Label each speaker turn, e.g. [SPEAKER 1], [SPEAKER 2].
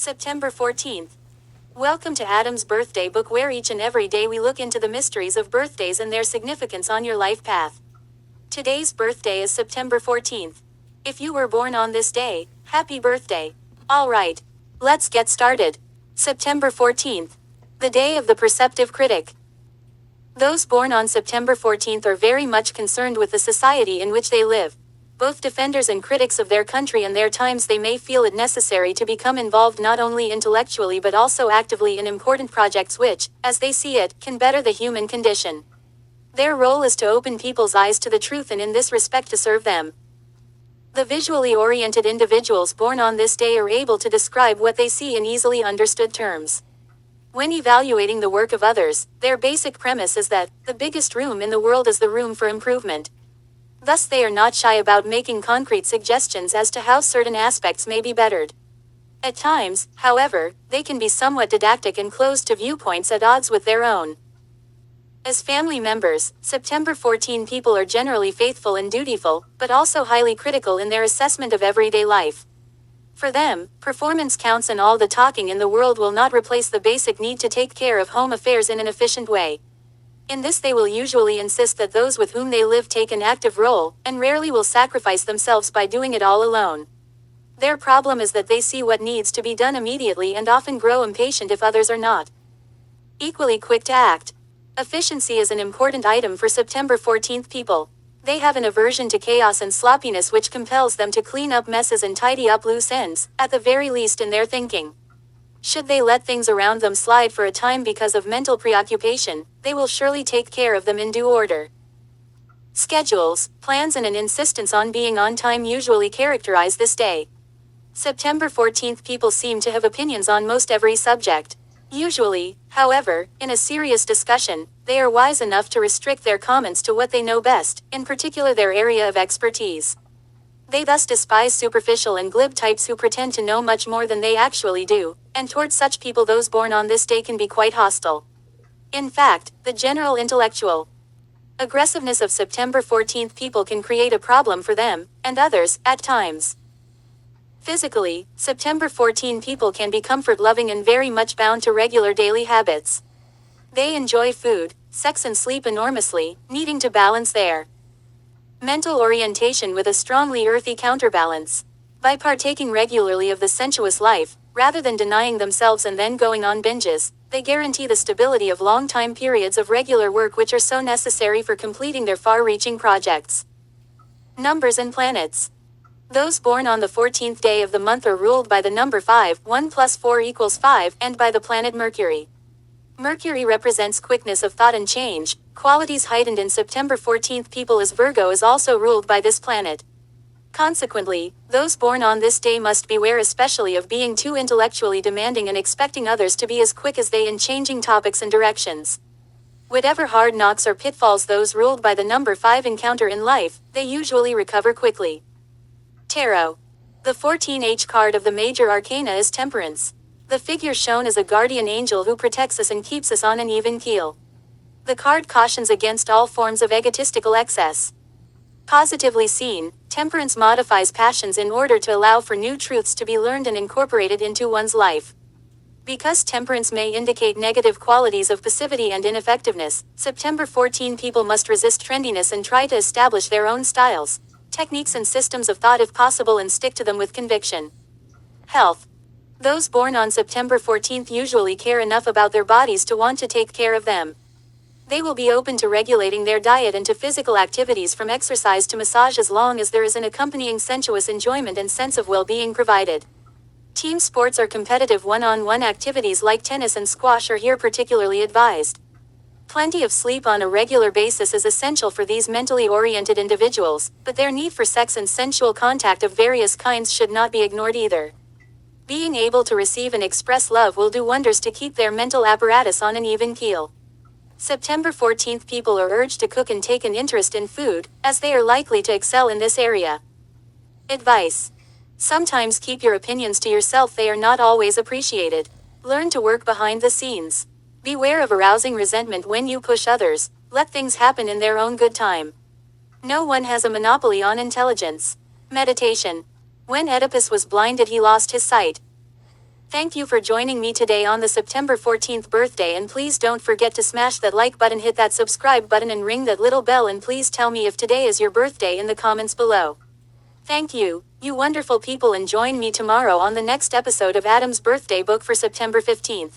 [SPEAKER 1] September 14th. Welcome to Adam's Birthday Book, where each and every day we look into the mysteries of birthdays and their significance on your life path. Today's birthday is September 14th. If you were born on this day, happy birthday. Alright, let's get started. September 14th. The day of the perceptive critic. Those born on September 14th are very much concerned with the society in which they live. Both defenders and critics of their country and their times, they may feel it necessary to become involved not only intellectually but also actively in important projects which, as they see it, can better the human condition. Their role is to open people's eyes to the truth and in this respect to serve them. The visually oriented individuals born on this day are able to describe what they see in easily understood terms. When evaluating the work of others, their basic premise is that the biggest room in the world is the room for improvement. Thus they are not shy about making concrete suggestions as to how certain aspects may be bettered. At times, however, they can be somewhat didactic and closed to viewpoints at odds with their own. As family members, September 14 people are generally faithful and dutiful, but also highly critical in their assessment of everyday life. For them, performance counts, and all the talking in the world will not replace the basic need to take care of home affairs in an efficient way. In this they will usually insist that those with whom they live take an active role, and rarely will sacrifice themselves by doing it all alone. Their problem is that they see what needs to be done immediately and often grow impatient if others are not equally quick to act. Efficiency is an important item for September 14th people. They have an aversion to chaos and sloppiness which compels them to clean up messes and tidy up loose ends, at the very least in their thinking. Should they let things around them slide for a time because of mental preoccupation, they will surely take care of them in due order. Schedules, plans and an insistence on being on time usually characterize this day. September 14th people seem to have opinions on most every subject. Usually, however, in a serious discussion, they are wise enough to restrict their comments to what they know best, in particular their area of expertise. They thus despise superficial and glib types who pretend to know much more than they actually do, and towards such people those born on this day can be quite hostile. In fact, the general intellectual aggressiveness of September 14th people can create a problem for them, and others, at times. Physically, September 14 people can be comfort-loving and very much bound to regular daily habits. They enjoy food, sex and sleep enormously, needing to balance their mental orientation with a strongly earthy counterbalance. By partaking regularly of the sensuous life, rather than denying themselves and then going on binges, they guarantee the stability of long time periods of regular work which are so necessary for completing their far-reaching projects. Numbers and planets. Those born on the 14th day of the month are ruled by the number 5, 1 plus 4 equals 5, and by the planet Mercury. Mercury represents quickness of thought and change, qualities heightened in September 14th people, as Virgo is also ruled by this planet. Consequently, those born on this day must beware especially of being too intellectually demanding and expecting others to be as quick as they in changing topics and directions. Whatever hard knocks or pitfalls those ruled by the number 5 encounter in life, they usually recover quickly. Tarot. The 14H card of the major arcana is Temperance. The figure shown is a guardian angel who protects us and keeps us on an even keel. The card cautions against all forms of egotistical excess. Positively seen, temperance modifies passions in order to allow for new truths to be learned and incorporated into one's life. Because temperance may indicate negative qualities of passivity and ineffectiveness, September 14 people must resist trendiness and try to establish their own styles, techniques and systems of thought if possible, and stick to them with conviction. Health. Those born on September 14th usually care enough about their bodies to want to take care of them. They will be open to regulating their diet and to physical activities from exercise to massage as long as there is an accompanying sensuous enjoyment and sense of well-being provided. Team sports or competitive one-on-one activities like tennis and squash are here particularly advised. Plenty of sleep on a regular basis is essential for these mentally oriented individuals, but their need for sex and sensual contact of various kinds should not be ignored either. Being able to receive and express love will do wonders to keep their mental apparatus on an even keel. September 14th people are urged to cook and take an interest in food, as they are likely to excel in this area. Advice. Sometimes keep your opinions to yourself, they are not always appreciated. Learn to work behind the scenes. Beware of arousing resentment when you push others, let things happen in their own good time. No one has a monopoly on intelligence. Meditation. When Oedipus was blinded he lost his sight. Thank you for joining me today on the September 14th birthday, and please don't forget to smash that like button, hit that subscribe button, and ring that little bell, and please tell me if today is your birthday in the comments below. Thank you, you wonderful people, and join me tomorrow on the next episode of Adam's Birthday Book for September 15th.